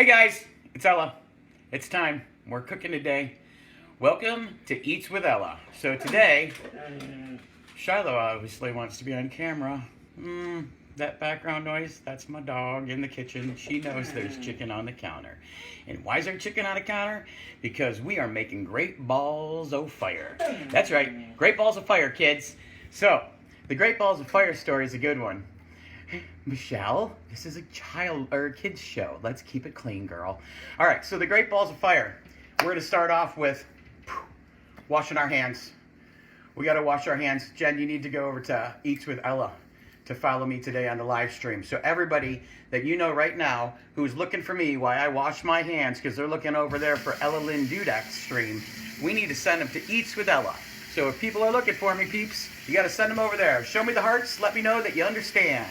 Hey guys, it's Ella. It's time. We're cooking today. Welcome to Eats with Ella. So today, Shiloh obviously wants to be on camera. That background noise, that's my dog in the kitchen. She knows there's chicken on the counter. And why is there chicken on the counter? Because we are making great balls of fire. That's right, great balls of fire, kids. So, the great balls of fire story is a good one. Michelle, this is a child or a kid's show. Let's keep it clean, girl. All right, so the great balls of fire. We're going to start off with washing our hands. We got to wash our hands. Jen, you need to go over to Eats with Ella to follow me today on the live stream. So everybody that you know right now who's looking for me while I wash my hands because they're looking over there for Ella Lynn Dudek's stream, we need to send them to Eats with Ella. So if people are looking for me, peeps, you got to send them over there. Show me the hearts. Let me know that you understand.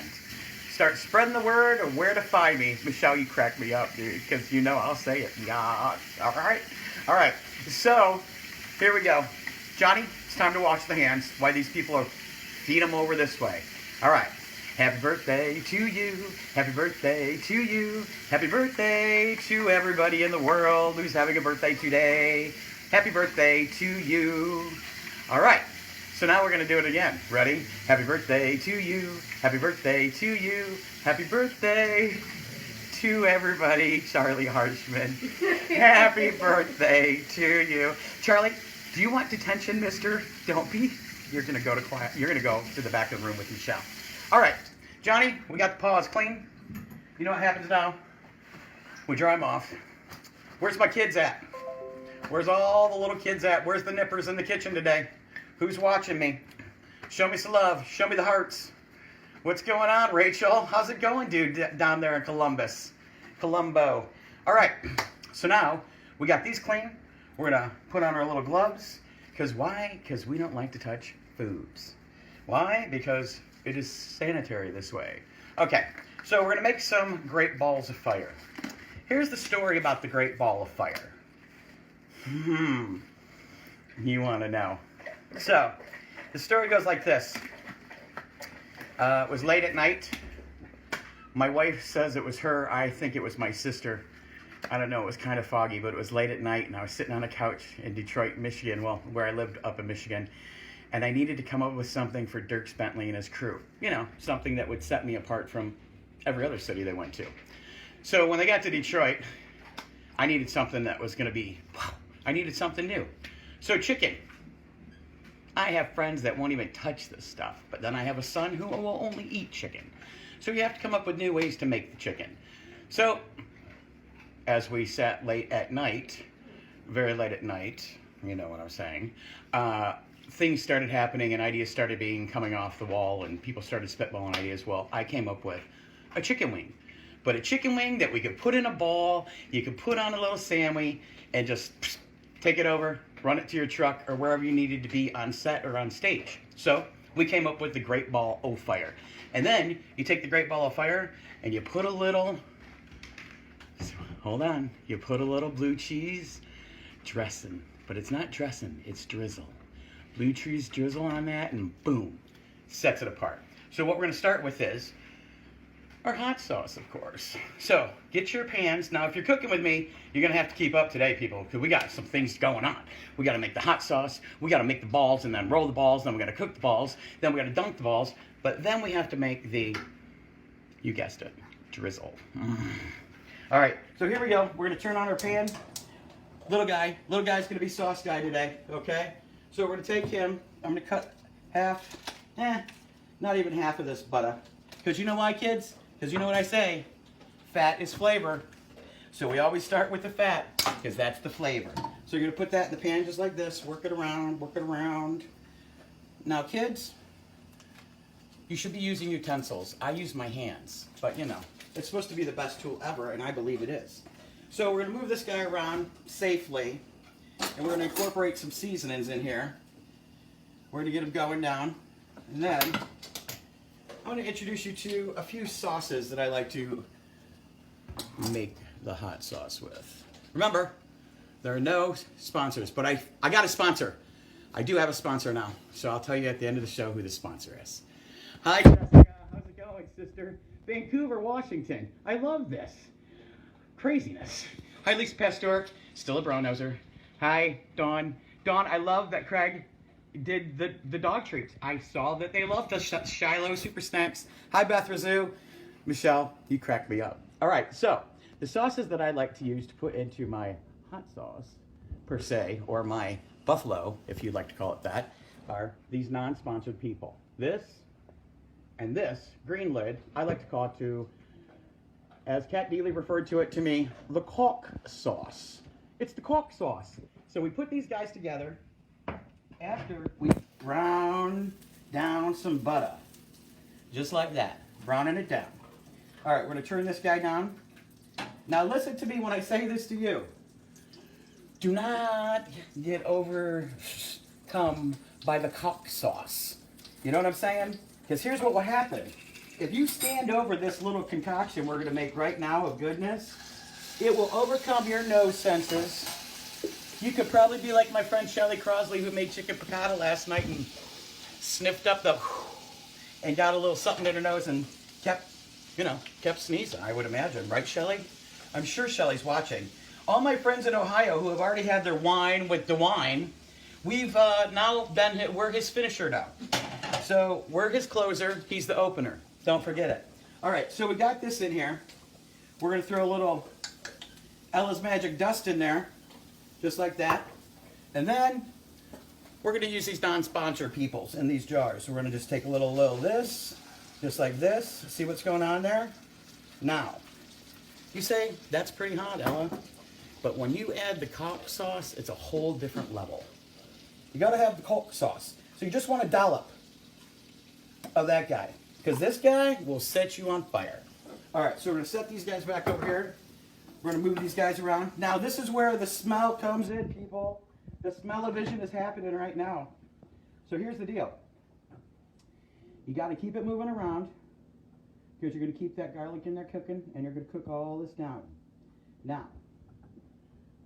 Start spreading the word of where to find me. Michelle, you crack me up, dude, because you know I'll say it. Yeah. All right. So here we go. Johnny, it's time to wash the hands. Why these people are feed them over this way. All right. Happy birthday to you. Happy birthday to you. Happy birthday to everybody in the world who's having a birthday today. Happy birthday to you. All right. So now we're going to do it again. Ready? Happy birthday to you. Happy birthday to you. Happy birthday to everybody. Charlie Harshman. Happy birthday to you. Charlie, do you want detention, mister? Don't be. You're going to go to class. You're going to go to the back of the room with Michelle. All right. Johnny, we got the paws clean. You know what happens now? We dry them off. Where's my kids at? Where's all the little kids at? Where's the nippers in the kitchen today? Who's watching me? Show me some love. Show me the hearts. What's going on, Rachel? How's it going, dude, down there in Colombo. All right. So now we got these clean. We're going to put on our little gloves. Because why? Because we don't like to touch foods. Why? Because it is sanitary this way. Okay. So we're going to make some great balls of fire. Here's the story about the great ball of fire. You want to know. So, the story goes like this. It was late at night. My wife says it was her. I think it was my sister. I don't know. It was kind of foggy, but it was late at night, and I was sitting on a couch in Detroit, Michigan, well, where I lived up in Michigan, and I needed to come up with something for Dierks Bentley and his crew. You know, something that would set me apart from every other city they went to. So, when they got to Detroit, I needed something that was going to be, wow, I needed something new. So, chicken. I have friends that won't even touch this stuff, but then I have a son who will only eat chicken. So you have to come up with new ways to make the chicken. So, as we sat late at night, very late at night, you know what I'm saying, things started happening and ideas started coming off the wall and people started spitballing ideas. Well, I came up with a chicken wing. But a chicken wing that we could put in a ball, you could put on a little sandwich and just take it over, run it to your truck or wherever you needed to be on set or on stage. So we came up with the great ball of fire. And then you take the great ball of fire and you put a little, you put a little blue cheese dressing. But it's not dressing, it's drizzle. Blue cheese drizzle on that and boom, sets it apart. So what we're going to start with is our hot sauce, of course. So, get your pans. Now, if you're cooking with me, you're going to have to keep up today, people, because we got some things going on. We got to make the hot sauce. We got to make the balls and then roll the balls. Then we got to cook the balls. Then we got to dunk the balls. But then we have to make the, you guessed it, drizzle. All right, so here we go. We're going to turn on our pan. Little guy's going to be sauce guy today, okay? So, we're going to take him. I'm going to cut half, not even half of this butter. Because you know why, kids? Because you know what I say, fat is flavor. So we always start with the fat, because that's the flavor. So you're going to put that in the pan just like this, work it around. Now kids, you should be using utensils. I use my hands, but you know, it's supposed to be the best tool ever, and I believe it is. So we're going to move this guy around safely, and we're going to incorporate some seasonings in here. We're going to get him going down, and then I'm going to introduce you to a few sauces that I like to make the hot sauce with. Remember, there are no sponsors, but I got a sponsor. I do have a sponsor now, so I'll tell you at the end of the show who the sponsor is. Hi, Jessica. How's it going, sister? Vancouver, Washington. I love this. craziness. Hi, Lisa Pastor, still a brown noser. Hi, Dawn. Dawn, I love that Craig did the dog treats. I saw that they loved the Shiloh Super Snacks. Hi, Beth Razoo. Michelle, you cracked me up. All right, so the sauces that I like to use to put into my hot sauce, per se, or my buffalo, if you'd like to call it that, are these non-sponsored people. This and this green lid, I like to call it to, as Kat Deely referred to it to me, the caulk sauce. It's the caulk sauce. So we put these guys together after we brown down some butter. Just like that, browning it down. All right, we're gonna turn this guy down. Now listen to me when I say this to you. Do not get overcome by the caulk sauce. You know what I'm saying? Because here's what will happen. If you stand over this little concoction we're gonna make right now of goodness, it will overcome your nose senses. You could probably be like my friend Shelly Crosley, who made chicken piccata last night and sniffed up the and got a little something in her nose and kept sneezing, I would imagine. Right, Shelly? I'm sure Shelly's watching. All my friends in Ohio who have already had their wine with DeWine, we've we're his finisher now. So we're his closer, he's the opener. Don't forget it. All right, so we got this in here. We're gonna throw a little Ella's Magic Dust in there, just like that. And then we're gonna use these non-sponsor peoples in these jars. So we're gonna just take a little of this, just like this. See what's going on there? Now, you say, that's pretty hot, Ella. But when you add the caulk sauce, it's a whole different level. You gotta have the caulk sauce. So you just want a dollop of that guy, because this guy will set you on fire. All right, so we're gonna set these guys back over here. We're gonna move these guys around. Now this is where the smell comes in, people. The smell-o-vision is happening right now. So here's the deal. You gotta keep it moving around, because you're gonna keep that garlic in there cooking, and you're gonna cook all this down. Now,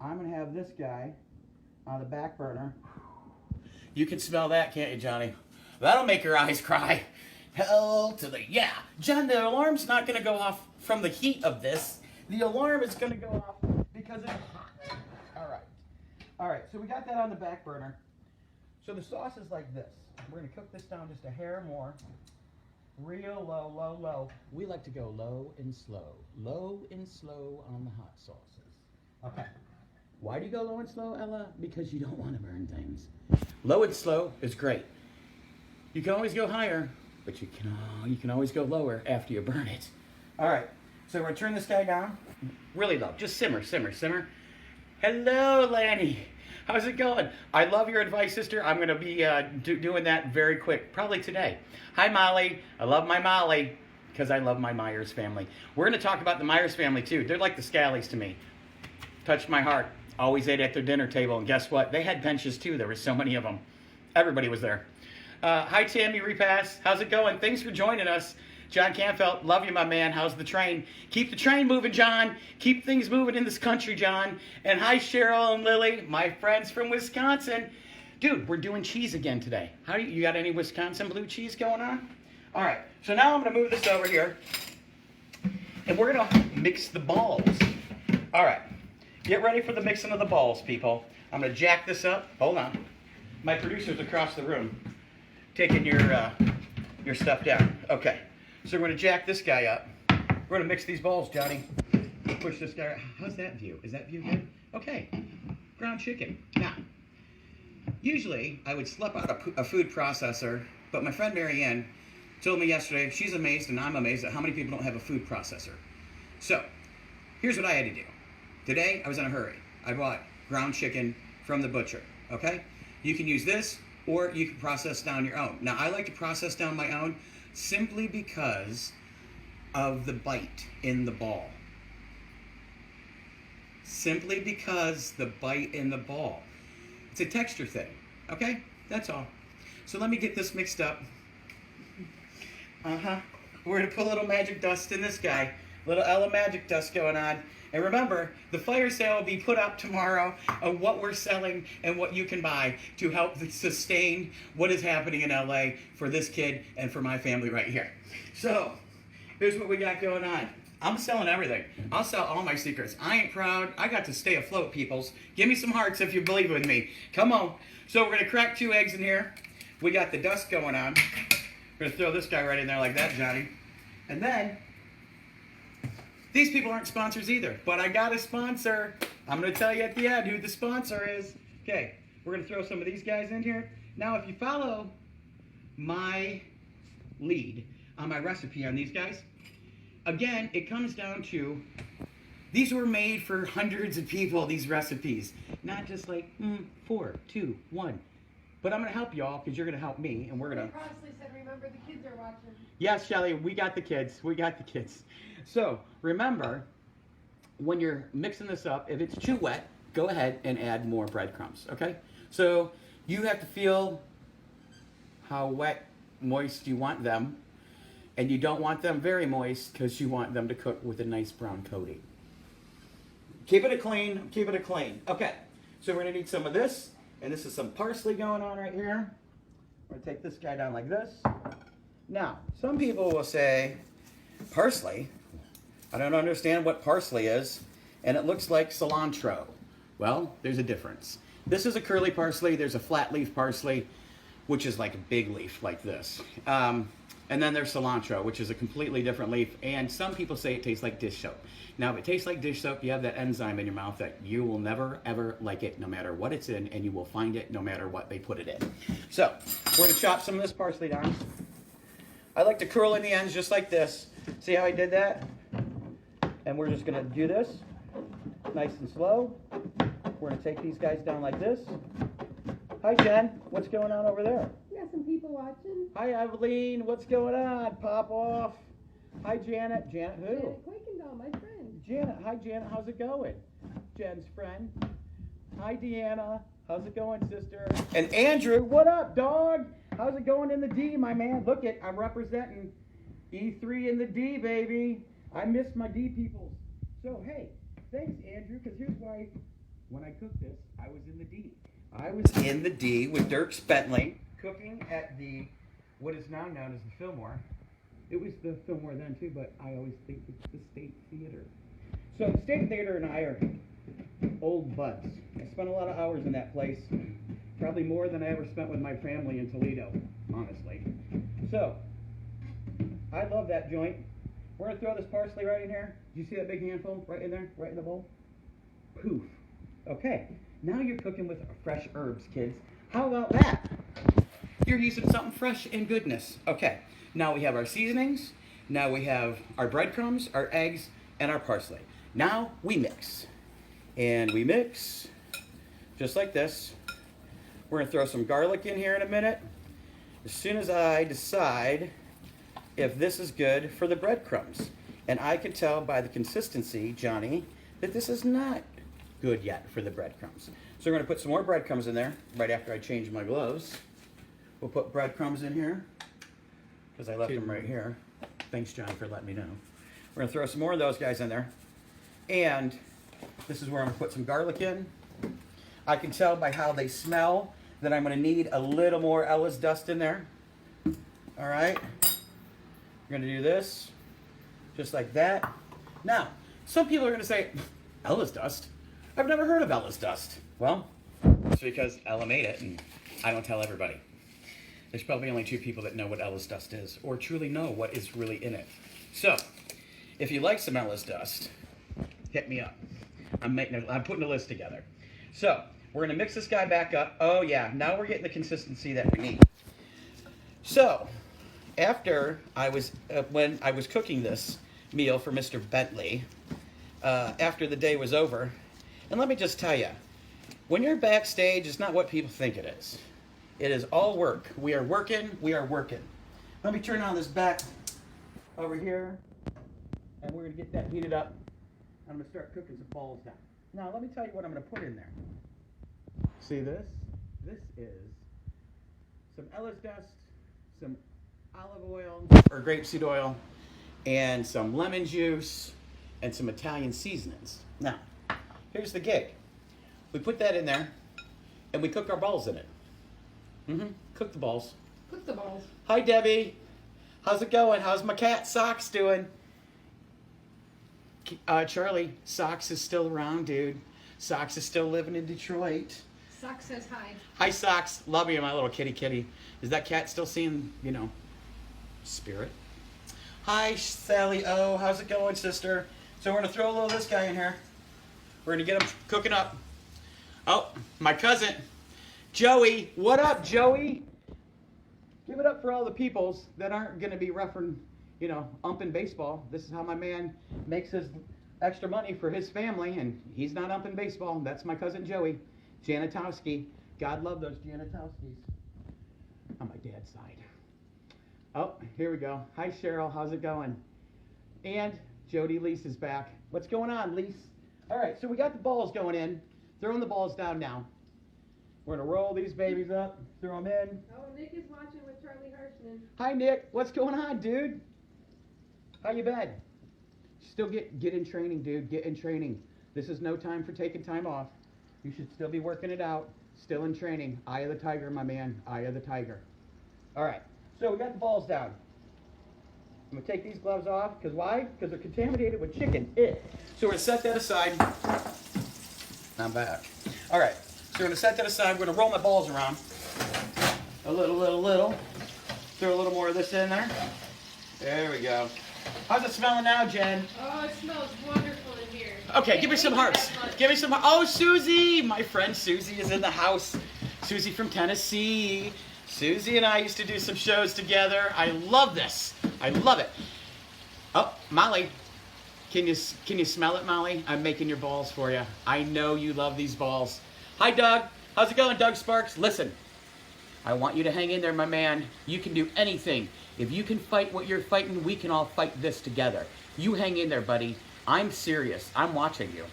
I'm gonna have this guy on the back burner. You can smell that, can't you, Johnny? That'll make your eyes cry. Hell to the yeah. John, the alarm's not gonna go off from the heat of this. The alarm is gonna go off because it's hot. All right, so we got that on the back burner. So the sauce is like this. We're gonna cook this down just a hair more. Real low, low, low. We like to go low and slow. Low and slow on the hot sauces. Okay. Why do you go low and slow, Ella? Because you don't want to burn things. Low and slow is great. You can always go higher, but you can always go lower after you burn it. All right, so we're gonna turn this guy down. Really low, just simmer, simmer, simmer. Hello, Lanny. How's it going? I love your advice, sister. I'm gonna be doing that very quick, probably today. Hi, Molly. I love my Molly, because I love my Myers family. We're gonna talk about the Myers family too. They're like the Scallies to me. Touched my heart. Always ate at their dinner table, and guess what? They had benches too. There were so many of them. Everybody was there. Hi, Tammy Repass. How's it going? Thanks for joining us. John Canfelt, love you, my man. How's the train? Keep the train moving, John. Keep things moving in this country, John. And hi, Cheryl and Lily, my friends from Wisconsin. Dude, we're doing cheese again today. You got any Wisconsin blue cheese going on? All right, so now I'm gonna move this over here, and we're gonna mix the balls. All right. Get ready for the mixing of the balls, people. I'm gonna jack this up. Hold on. My producer's across the room, taking your stuff down. Okay, so we're gonna jack this guy up. We're gonna mix these balls, Johnny. Push this guy. How's that view? Is that view good? Okay, ground chicken. Now, usually I would slip out a food processor, but my friend Marianne told me yesterday, she's amazed and I'm amazed at how many people don't have a food processor. So, here's what I had to do. Today, I was in a hurry. I bought ground chicken from the butcher, okay? You can use this, or you can process down your own. Now, I like to process down my own simply because of the bite in the ball. Simply because the bite in the ball. It's a texture thing, okay? That's all. So let me get this mixed up. We're gonna put a little magic dust in this guy. Little Ella Magic Dust going on. And remember, the fire sale will be put up tomorrow of what we're selling and what you can buy to help sustain what is happening in LA for this kid and for my family right here. So, here's what we got going on. I'm selling everything. I'll sell all my secrets. I ain't proud. I got to stay afloat, peoples. Give me some hearts if you believe in me. Come on. So we're going to crack 2 eggs in here. We got the dust going on. We're going to throw this guy right in there like that, Johnny. And then, these people aren't sponsors either, but I got a sponsor. I'm going to tell you at the end who the sponsor is. Okay, we're going to throw some of these guys in here. Now, if you follow my lead on my recipe on these guys, again, it comes down to, these were made for hundreds of people, these recipes. Not just like, 4, 2, 1. But I'm going to help y'all because you're going to help me, and we're going to... Crossley said, remember, the kids are watching. Yes, Shelly, we got the kids. We got the kids. So, remember, when you're mixing this up, if it's too wet, go ahead and add more breadcrumbs, okay? So, you have to feel how wet, moist you want them. And you don't want them very moist because you want them to cook with a nice brown coating. Keep it clean, keep it clean. Okay, so we're gonna need some of this, and this is some parsley going on right here. We're gonna take this guy down like this. Now, some people will say, parsley? I don't understand what parsley is, and it looks like cilantro. Well, there's a difference. This is a curly parsley, there's a flat leaf parsley, which is like a big leaf like this. And then there's cilantro, which is a completely different leaf. And some people say it tastes like dish soap. Now, if it tastes like dish soap, you have that enzyme in your mouth that you will never, ever like it, no matter what it's in, and you will find it no matter what they put it in. So, we're going to chop some of this parsley down. I like to curl in the ends just like this. See how I did that? And we're just going to do this nice and slow. We're going to take these guys down like this. Hi, Jen. What's going on over there? You got some people watching. Hi, Evelyn. What's going on? Pop off. Hi, Janet. Janet who? Janet Quakendahl, my friend. Janet. Hi, Janet. How's it going? Jen's friend. Hi, Deanna. How's it going, sister? And Andrew. What up, dog? How's it going in the D, my man? Look it. I'm representing E3 in the D, baby. I miss my D peoples. So, hey, thanks, Andrew, because here's why when I cooked this, I was in the D. I was in the D with Dirk Bentley, cooking at the, what is now known as the Fillmore. It was the Fillmore then too, but I always think it's the State Theater. So the State Theater and I are old buds. I spent a lot of hours in that place, probably more than I ever spent with my family in Toledo, honestly. So, I love that joint. We're going to throw this parsley right in here. Do you see that big handful right in there, right in the bowl? Poof. Okay. Now you're cooking with fresh herbs, kids. How about that? You're using something fresh and goodness. Okay, now we have our seasonings. Now we have our breadcrumbs, our eggs, and our parsley. Now we mix. And we mix just like this. We're going to throw some garlic in here in a minute. As soon as I decide if this is good for the breadcrumbs. And I can tell by the consistency, Johnny, that this is not good yet for the breadcrumbs. So we're going to put some more breadcrumbs in there right after I change my gloves. We'll put breadcrumbs in here because I left them right here. Thanks, John, for letting me know. We're going to throw some more of those guys in there. And this is where I'm going to put some garlic in. I can tell by how they smell that I'm going to need a little more Ellis dust in there. All right. We're going to do this just like that. Now, some people are going to say, Ellis dust? I've never heard of Ella's dust. Well, it's because Ella made it, and I don't tell everybody. There's probably only 2 people that know what Ella's dust is, or truly know what is really in it. So, if you like some Ella's dust, hit me up. I'm putting a list together. So, we're going to mix this guy back up. Oh yeah, now we're getting the consistency that we need. So, after I was, when I was cooking this meal for Mr. Bentley, after the day was over, and let me just tell you, when you're backstage, it's not what people think it is. It is all work. We are working, we are working. Let me turn on this back over here, and we're going to get that heated up. I'm going to start cooking some balls now. Now, let me tell you what I'm going to put in there. See this? This is some Ellis dust, some olive oil, or grapeseed oil, and some lemon juice, and some Italian seasonings. Now, here's the gig. We put that in there, and we cook our balls in it. Cook the balls. Cook the balls. Hi, Debbie. How's it going? How's my cat Socks doing? Charlie, Socks is still around, dude. Socks is still living in Detroit. Sock says hi. Hi, Socks. Love you, my little kitty. Is that cat still seeing, spirit? Hi, Sally O. How's it going, sister? So we're going to throw a little of this guy in here. We're going to get him cooking up. Oh, my cousin, Joey. What up, Joey? Give it up for all the peoples that aren't going to be roughing, umping baseball. This is how my man makes his extra money for his family, and he's not umping baseball. That's my cousin Joey, Janatowski. God love those Janatowskis on my dad's side. Oh, here we go. Hi, Cheryl. How's it going? And Jody Lease is back. What's going on, Lease? All right, so we got the balls going in. Throwing the balls down now. We're going to roll these babies up, throw them in. Oh, Nick is watching with Charlie Harshman. Hi, Nick. What's going on, dude? How you been? Still get in training, dude. Get in training. This is no time for taking time off. You should still be working it out. Still in training. Eye of the tiger, my man. Eye of the tiger. All right. So we got the balls down. I'm going to take these gloves off. Because why? Because they're contaminated with chicken. So we're going to set that aside. I'm back. All right. So we're going to set that aside. We're going to roll my balls around. A little. Throw a little more of this in there. There we go. How's it smelling now, Jen? Oh, it smells wonderful in here. Okay, give me some hearts. Give me some hearts. Oh, Susie! My friend Susie is in the house. Susie from Tennessee. Susie and I used to do some shows together. I love this. I love it. Oh, Molly. Can you smell it, Molly? I'm making your balls for you. I know you love these balls. Hi, Doug. How's it going, Doug Sparks? Listen, I want you to hang in there, my man. You can do anything. If you can fight what you're fighting, we can all fight this together. You hang in there, buddy. I'm serious. I'm watching you.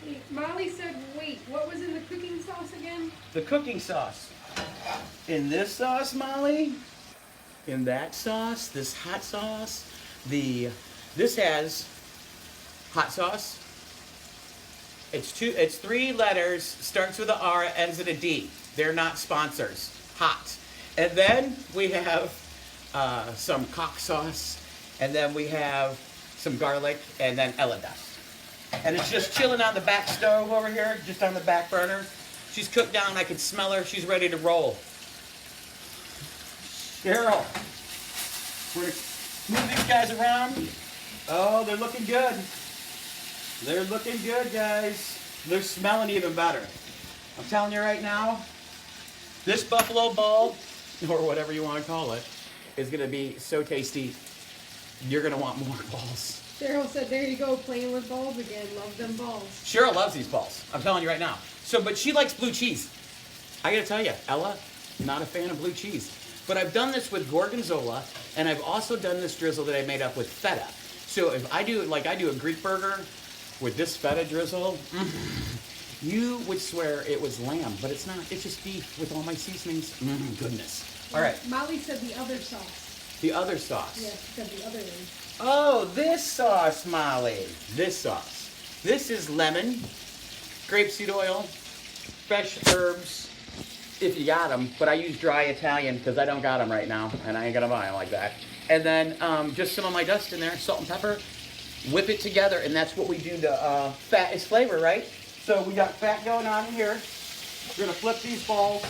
Hey, Molly said, wait, what was in the cooking sauce again? The cooking sauce. In this sauce, Molly? In that sauce? This hot sauce? This has hot sauce. It's 3 letters, starts with a R, ends at a D. They're not sponsors. Hot. And then we have some cock sauce, and then we have some garlic, and then Ella dust. And it's just chilling on the back stove over here, just on the back burner. She's cooked down. I can smell her. She's ready to roll. Cheryl, we're going to move these guys around. Oh, they're looking good. They're looking good, guys. They're smelling even better. I'm telling you right now, this buffalo ball, or whatever you want to call it, is going to be so tasty. You're going to want more balls. Cheryl said, there you go, playing with balls again. Love them balls. Cheryl loves these balls. I'm telling you right now. But she likes blue cheese. I got to tell you, Ella, not a fan of blue cheese. But I've done this with gorgonzola, and I've also done this drizzle that I made up with feta. So if I do, I do a Greek burger with this feta drizzle, you would swear it was lamb, but it's not. It's just beef with all my seasonings. Goodness. All right. Molly said the other sauce. The other sauce. Yes, she said the other one. Oh, this sauce, Molly. This sauce. This is lemon, grapeseed oil, fresh herbs, if you got them. But I use dry Italian because I don't got them right now, and I ain't gonna buy them like that. And then just some of my dust in there, salt and pepper. Whip it together, and that's what we do to fat is flavor, right? So we got fat going on in here. We're gonna flip these balls.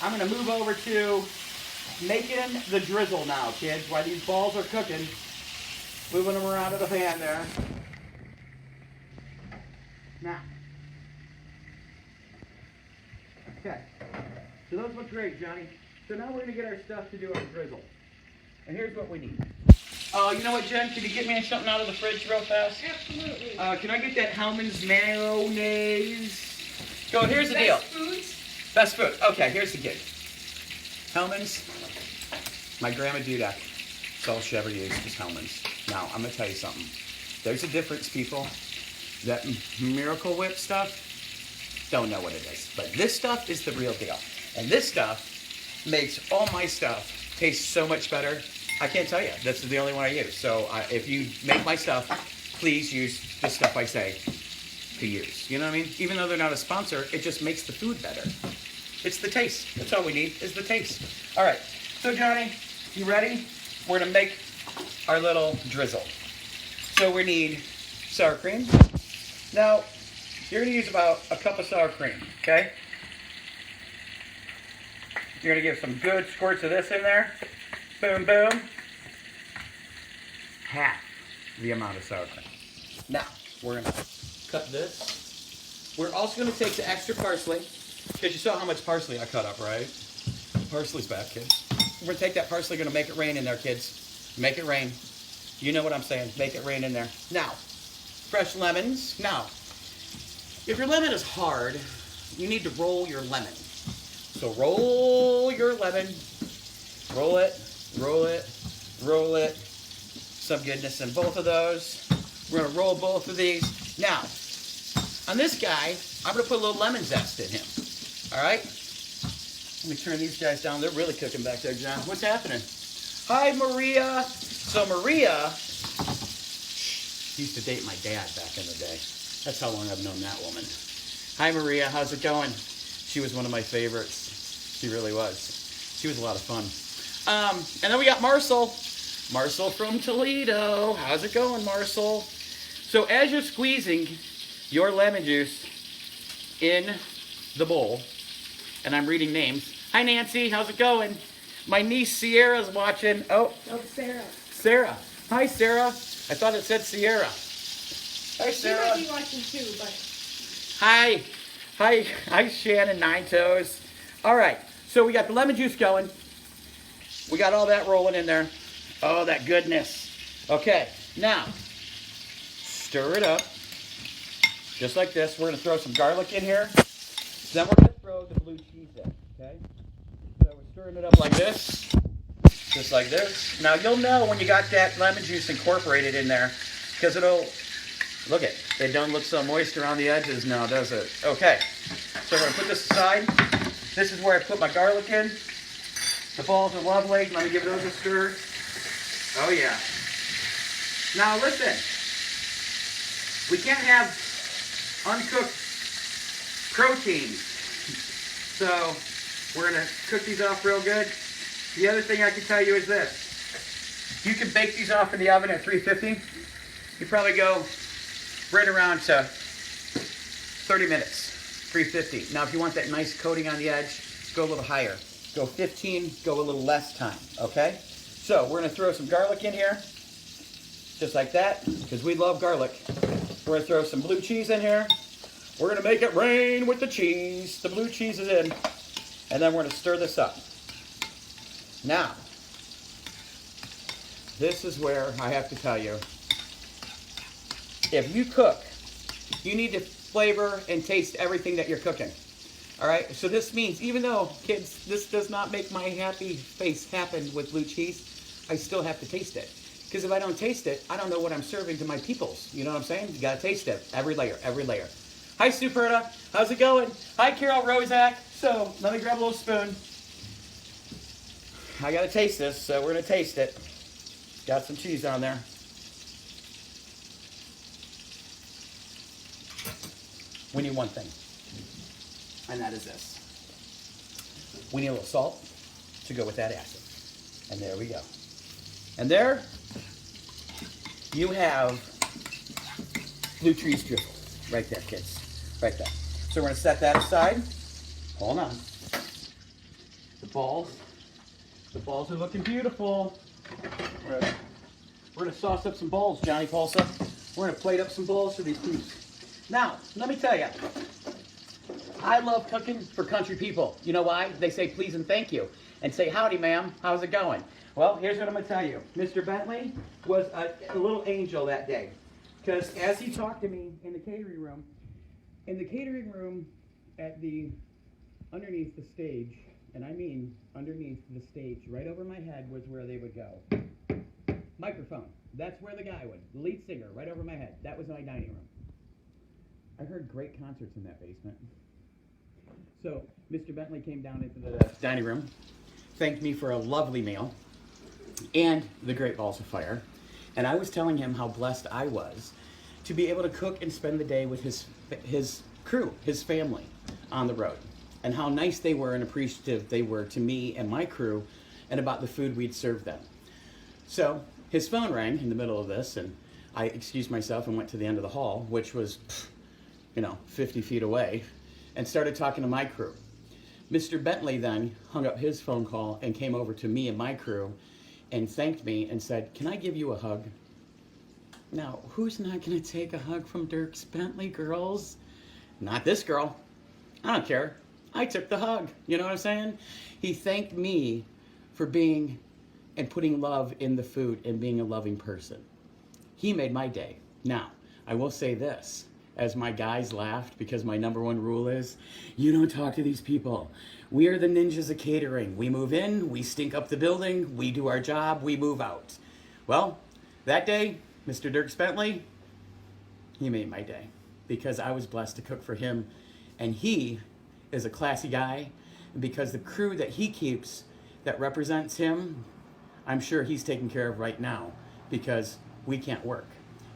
I'm gonna move over to making the drizzle now, kids. While these balls are cooking, moving them around to the pan there. Now, okay. So those look great, Johnny. So now we're gonna get our stuff to do our drizzle. And here's what we need. You know what, Jen? Can you get me something out of the fridge real fast? Absolutely. Can I get that Hellman's mayonnaise? So here's the deal. Best foods? Best food. Okay, here's the gig. Hellman's. My grandma Dudak. That's all she ever used was Hellman's. Now, I'm going to tell you something. There's a difference, people. That Miracle Whip stuff, don't know what it is. But this stuff is the real deal. And this stuff makes all my stuff taste so much better. I can't tell you. This is the only one I use. So if you make my stuff, please use the stuff I say to use. You know what I mean? Even though they're not a sponsor, it just makes the food better. It's the taste. That's all we need is the taste. All right. So, Johnny, you ready? We're going to make our little drizzle. So we need sour cream. Now, you're going to use about a cup of sour cream, okay? You're going to give some good squirts of this in there. Boom, boom. Half the amount of sour cream. Now, we're going to cut this. We're also going to take the extra parsley, because you saw how much parsley I cut up, right? Parsley's back, kids. We're going to take that parsley, going to make it rain in there, kids. Make it rain. You know what I'm saying. Make it rain in there. Now, fresh lemons. Now, if your lemon is hard, you need to roll your lemon. So roll your lemon. Roll it, roll it, roll it. Some goodness in both of those. We're going to roll both of these. Now, on this guy, I'm going to put a little lemon zest in him. All right? Let me turn these guys down. They're really cooking back there, John. What's happening? Hi, Maria. So Maria used to date my dad back in the day. That's how long I've known that woman. Hi, Maria. How's it going? She was one of my favorites. She really was. She was a lot of fun. And then we got Marcel. Marcel from Toledo. How's it going, Marcel? So as you're squeezing your lemon juice in the bowl, and I'm reading names. Hi, Nancy. How's it going? My niece Sierra's watching. Oh, Sarah. Sarah. Hi, Sarah. I thought it said Sierra. Hi, She Sarah. might be watching too, but Hi. Hi. Hi, Shannon Nine Toes. All right. So we got the lemon juice going. We got all that rolling in there. Oh, that goodness. Okay. Now, stir it up. Just like this. We're going to throw some garlic in here. Then we're going to throw the blue cheese in. Okay? So we're stirring it up like this. Just like this. Now, you'll know when you got that lemon juice incorporated in there, because it'll, look it don't look so moist around the edges now, does it? Okay. So we're going to put this aside. This is where I put my garlic in. The balls are lovely. Let me give those a stir. Oh, yeah. Now, listen. We can't have uncooked proteins. So we're going to cook these off real good. The other thing I can tell you is this. You can bake these off in the oven at 350. You probably go right around to 30 minutes, 350. Now, if you want that nice coating on the edge, go a little higher. Go 15, go a little less time, okay? So we're going to throw some garlic in here, just like that, because we love garlic. We're going to throw some blue cheese in here. We're going to make it rain with the cheese. The blue cheese is in. And then we're going to stir this up. Now, this is where I have to tell you, if you cook, you need to flavor and taste everything that you're cooking. All right? So this means, even though, kids, this does not make my happy face happen with blue cheese, I still have to taste it. Because if I don't taste it, I don't know what I'm serving to my peoples. You know what I'm saying? You got to taste it. Every layer, every layer. Hi, Superta. How's it going? Hi, Carol Rozak. So, let me grab a little spoon. I got to taste this, so we're going to taste it. Got some cheese on there. We need one thing, and that is this. We need a little salt to go with that acid. And there we go. And there you have blue cheese drizzle. Right there, kids. Right there. So we're going to set that aside. Hold on. The balls are looking beautiful. We're going to sauce up some balls, Johnny Paulsa. We're going to plate up some balls for these peeps. Now, let me tell you, I love cooking for country people. You know why? They say please and thank you. And say, howdy, ma'am. How's it going? Well, here's what I'm going to tell you. Mr. Bentley was a little angel that day. Because as he talked to me in the catering room at the, underneath the stage, and I mean underneath the stage, right over my head was where they would go. Microphone. That's where the guy would. The lead singer, right over my head. That was my dining room. I heard great concerts in that basement. So, Mr. Bentley came down into the dining room, thanked me for a lovely meal, and the Great Balls of Fire. And I was telling him how blessed I was to be able to cook and spend the day with his crew, his family, on the road. And how nice they were and appreciative they were to me and my crew and about the food we'd served them. So his phone rang in the middle of this, and I excused myself and went to the end of the hall, which was, 50 feet away, and started talking to my crew. Mr. Bentley then hung up his phone call and came over to me and my crew and thanked me and said, "Can I give you a hug?" Now, who's not going to take a hug from Dirk Bentley, girls? Not this girl. I don't care. I took the hug. You know what I'm saying? He thanked me for being and putting love in the food and being a loving person. He made my day. Now, I will say this, as my guys laughed, because my number one rule is, you don't talk to these people. We are the ninjas of catering. We move in, we stink up the building, we do our job, we move out. Well, that day, Mr. Dirk Bentley, he made my day because I was blessed to cook for him, and he is a classy guy, and because the crew that he keeps that represents him, I'm sure he's taken care of right now because we can't work.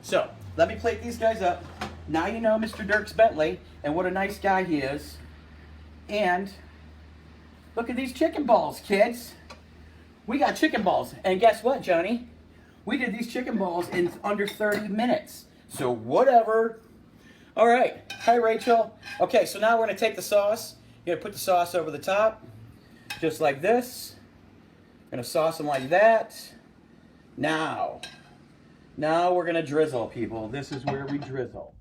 So, let me plate these guys up. Now you know Mr. Dirk Bentley and what a nice guy he is. And look at these chicken balls, kids. We got chicken balls. And guess what, Johnny? We did these chicken balls in under 30 minutes. So whatever. All right. Hi, Rachel. Okay, so now we're going to take the sauce. You're going to put the sauce over the top, just like this. Going to sauce them like that. Now we're going to drizzle, people. This is where we drizzle.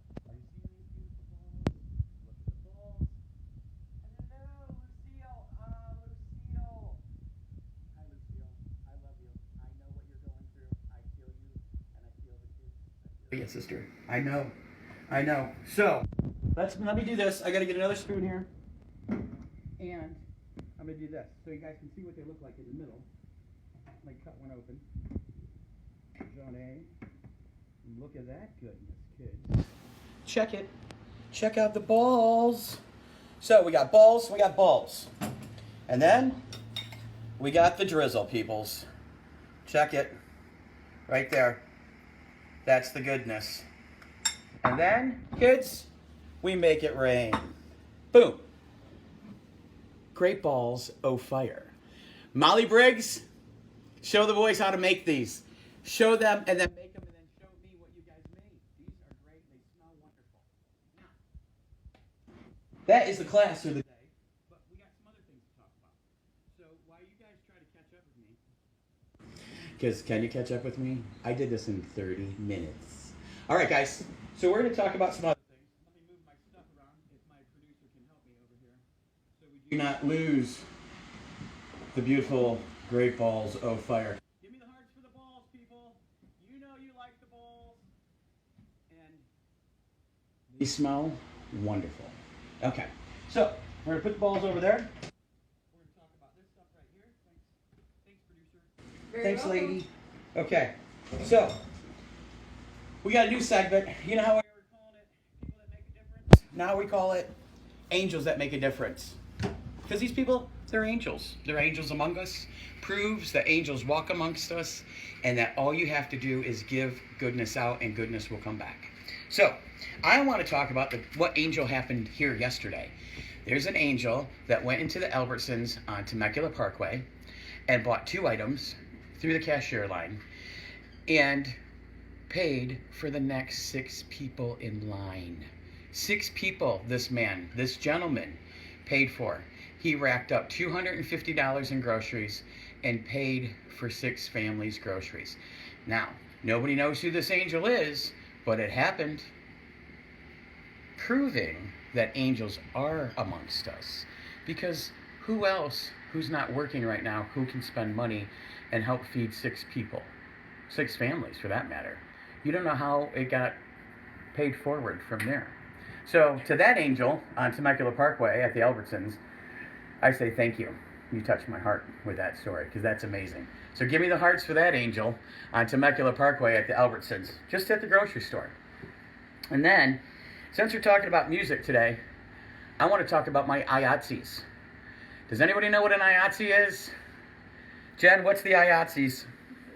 Yes, sister. I know. So, let me do this. I got to get another spoon here. And I'm going to do this so you guys can see what they look like in the middle. I'm going to cut one open. Zone A. Look at that goodness, kids. Check it. Check out the balls. So, we got balls. And then, we got the drizzle, peoples. Check it. Right there. That's the goodness. And then, kids, we make it rain. Boom. Great balls, oh fire. Molly Briggs, show the boys how to make these. Show them and then make them and then show me what you guys made. These are great. They smell wonderful. Now, that is the class for the day. But we got some other things to talk about. So while you guys try to catch up with me, because can you catch up with me? I did this in 30 minutes. All right, guys. So we're going to talk about some other things. Let me move my stuff around if my producer can help me over here. So we do not lose the beautiful great balls of fire. Give me the hearts for the balls, people. You know you like the balls. And these smell wonderful. Okay. So we're going to put the balls over there. We're going to talk about this stuff right here. Thanks, producer. Thanks, lady. Okay, so we got a new segment. You know how we were calling it people that make a difference? Now we call it angels that make a difference. Because these people, they're angels. They're angels among us. Proves that angels walk amongst us and that all you have to do is give goodness out and goodness will come back. So I want to talk about what angel happened here yesterday. There's an angel that went into the Albertsons on Temecula Parkway and bought 2 items through the cashier line and paid for the next 6 people in line. 6 people this gentleman paid for. He racked up $250 in groceries and paid for 6 families' groceries. Now, nobody knows who this angel is, but it happened, proving that angels are amongst us. Because who else who's not working right now who can spend money and help feed 6 people? 6 families, for that matter. You don't know how it got paid forward from there. So, to that angel on Temecula Parkway at the Albertsons, I say thank you. You touched my heart with that story, because that's amazing. So give me the hearts for that angel on Temecula Parkway at the Albertsons, just at the grocery store. And then, since we're talking about music today, I want to talk about my IATSEs. Does anybody know what an IATSE is? Jen, what's the IATSEs?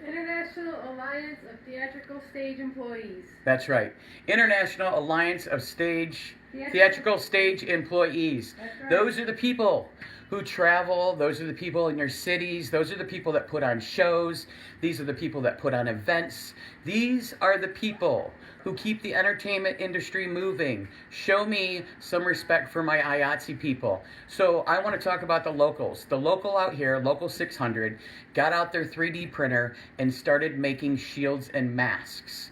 International Alliance of Theatrical Stage Employees. That's right. International Alliance of Stage Theatrical stage employees. That's right. Those are the people who travel. Those are the people in your cities. Those are the people that put on shows. These are the people that put on events. These are the people who keep the entertainment industry moving. Show me some respect for my IATSE people. So I want to talk about the locals. The local out here, Local 600, got out their 3D printer and started making shields and masks.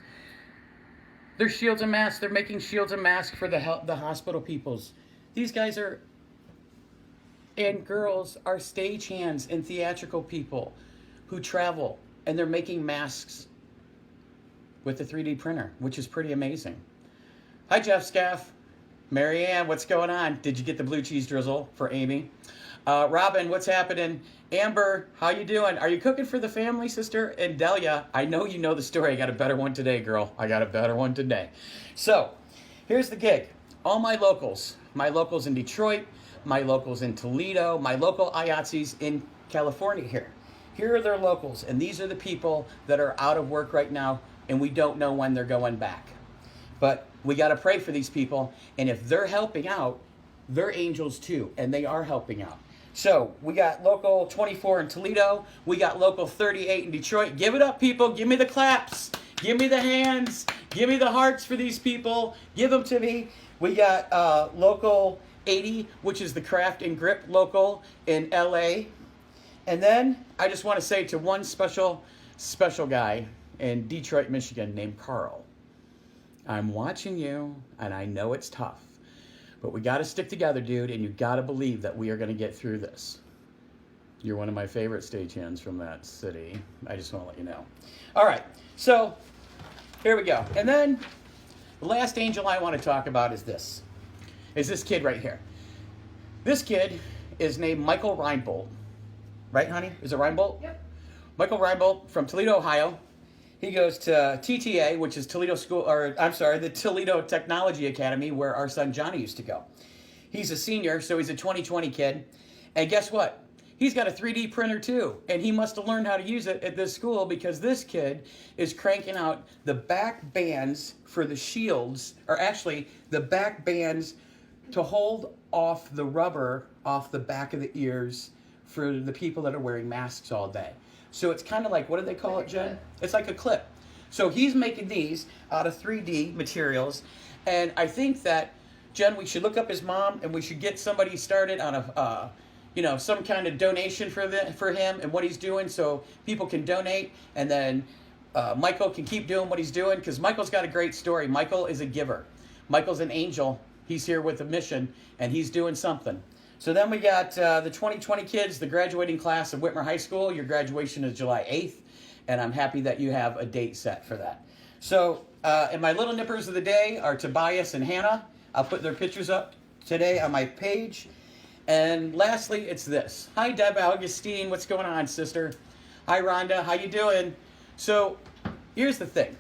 They're shields and masks. They're making shields and masks for the hospital peoples. These guys are, and girls are stagehands and theatrical people who travel, and they're making masks with the 3D printer, which is pretty amazing. Hi, Jeff Scaff. Mary Ann, what's going on? Did you get the blue cheese drizzle for Amy? Robin, what's happening? Amber, how you doing? Are you cooking for the family, sister? And Delia, I know you know the story. I got a better one today, girl. I got a better one today. So, here's the gig. All my locals in Detroit, my locals in Toledo, my local IATSEs in California here. Here are their locals, and these are the people that are out of work right now, and we don't know when they're going back. But we got to pray for these people, and if they're helping out, they're angels too, and they are helping out. So we got local 24 in Toledo. We got local 38 in Detroit. Give it up, people. Give me the claps. Give me the hands. Give me the hearts for these people. Give them to me. We got local 80, which is the Craft and Grip local in LA. And then I just want to say to one special guy in Detroit, Michigan named Carl. I'm watching you, and I know it's tough. But we got to stick together, dude, and you got to believe that we are going to get through this. You're one of my favorite stagehands from that city. I just want to let you know. All right, so here we go. And then the last angel I want to talk about is this kid right here. This kid is named Michael Reinbold. Right, honey? Is it Reinbold? Yep. Michael Reinbold from Toledo, Ohio. He goes to TTA, which is the Toledo Technology Academy, where our son Johnny used to go. He's a senior, so he's a 2020 kid. And guess what? He's got a 3D printer too. And he must have learned how to use it at this school because this kid is cranking out the back bands for the shields, or actually the back bands to hold off the rubber off the back of the ears for the people that are wearing masks all day. So it's kind of like, what do they call it, Jen? It's like a clip. So he's making these out of 3D materials. And I think that, Jen, we should look up his mom and we should get somebody started on a, some kind of donation for him and what he's doing so people can donate. And then Michael can keep doing what he's doing because Michael's got a great story. Michael is a giver. Michael's an angel. He's here with a mission and he's doing something. So then we got the 2020 kids, the graduating class of Whitmer High School. Your graduation is July 8th, and I'm happy that you have a date set for that. So, and my little nippers of the day are Tobias and Hannah. I'll put their pictures up today on my page. And lastly, it's this. Hi, Deb Augustine. What's going on, sister? Hi, Rhonda. How you doing? So, here's the thing.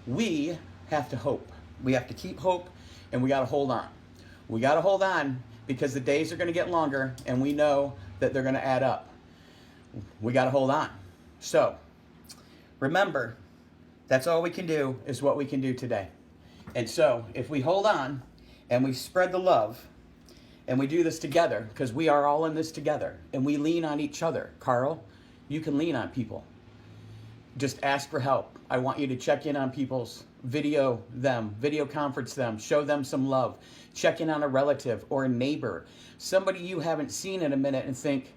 We have to hope. We have to keep hope. And we got to hold on. We got to hold on because the days are going to get longer and we know that they're going to add up. We got to hold on. So, remember, that's all we can do is what we can do today. And so, if we hold on and we spread the love and we do this together, because we are all in this together, and we lean on each other. Carl, you can lean on people. Just ask for help. I want you to check in on people's video conference them, show them some love, check in on a relative or a neighbor, somebody you haven't seen in a minute and think,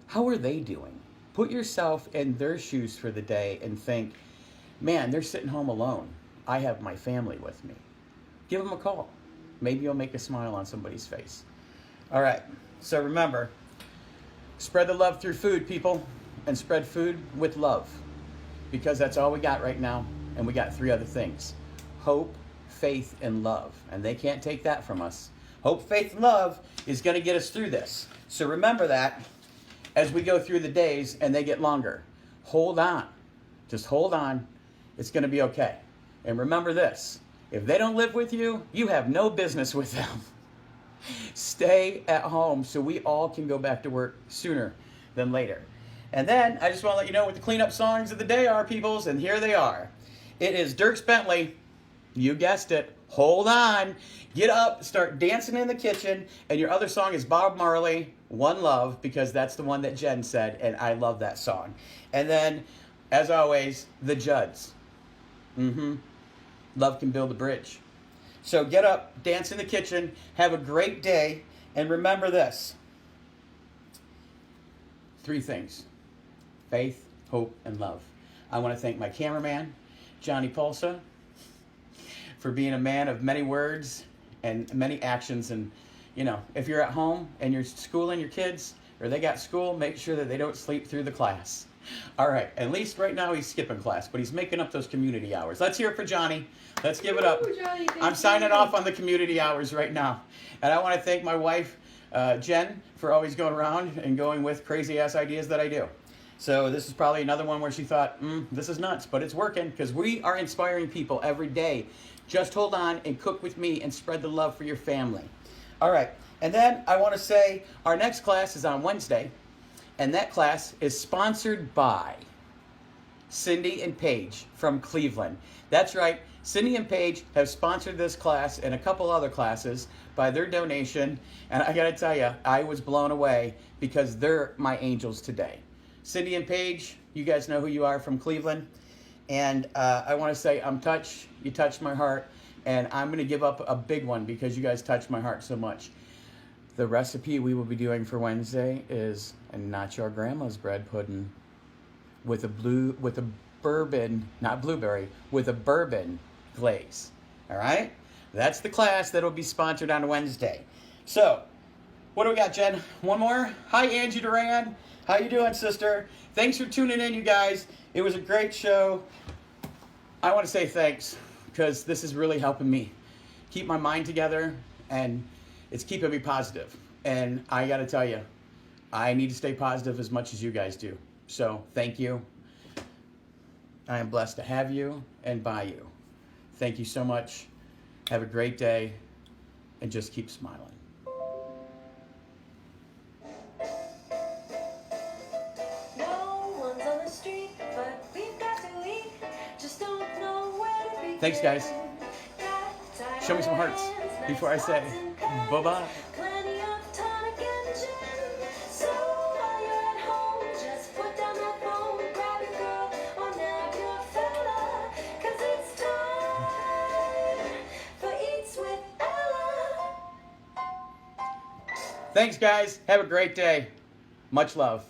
how are they doing? Put yourself in their shoes for the day and think, man, they're sitting home alone. I have my family with me. Give them a call. Maybe you'll make a smile on somebody's face. All right, so remember, spread the love through food, people, and spread food with love. Because that's all we got right now, and we got 3 other things. Hope, faith, and love. And they can't take that from us. Hope, faith, and love is going to get us through this. So remember that as we go through the days and they get longer. Hold on. Just hold on. It's going to be okay. And remember this. If they don't live with you, you have no business with them. Stay at home so we all can go back to work sooner than later. And then, I just want to let you know what the cleanup songs of the day are, peoples, and here they are. It is Dierks Bentley, You guessed it. Hold on. Get up, start dancing in the kitchen, and your other song is Bob Marley, One Love, because that's the one that Jen said, and I love that song. And then, as always, the Judds. Love can build a bridge. So get up, dance in the kitchen, have a great day, and remember this. 3 things: faith, hope, and love. I want to thank my cameraman, Johnny Pulsa, for being a man of many words and many actions. And, you know, if you're at home and you're schooling your kids, or they got school, make sure that they don't sleep through the class. All right, at least right now he's skipping class, but he's making up those community hours. Let's hear it for Johnny. Let's give it up. Johnny, I'm signing off on the community hours right now. And I want to thank my wife, Jen, for always going around and going with crazy-ass ideas that I do. So this is probably another one where she thought, this is nuts, but it's working, because we are inspiring people every day. Just hold on and cook with me and spread the love for your family. All right, and then I want to say our next class is on Wednesday, and that class is sponsored by Cindy and Paige from Cleveland. That's right, Cindy and Paige have sponsored this class and a couple other classes by their donation, and I gotta tell you, I was blown away because they're my angels today. Cindy and Paige, you guys know who you are from Cleveland, and I want to say I'm touched. You touched my heart, and I'm going to give up a big one because you guys touched my heart so much. The recipe we will be doing for Wednesday is a not your grandma's bread pudding with a bourbon, not blueberry, with a bourbon glaze. All right, that's the class that'll be sponsored on Wednesday. So, what do we got, Jen? One more. Hi, Angie Duran. How you doing, sister? Thanks for tuning in, you guys. It was a great show. I want to say thanks, because this is really helping me keep my mind together, and it's keeping me positive. And I got to tell you, I need to stay positive as much as you guys do. So thank you. I am blessed to have you and by you. Thank you so much. Have a great day, and just keep smiling. Thanks, guys. Show me some hearts before I say bye-bye. Thanks, guys. Have a great day. Much love.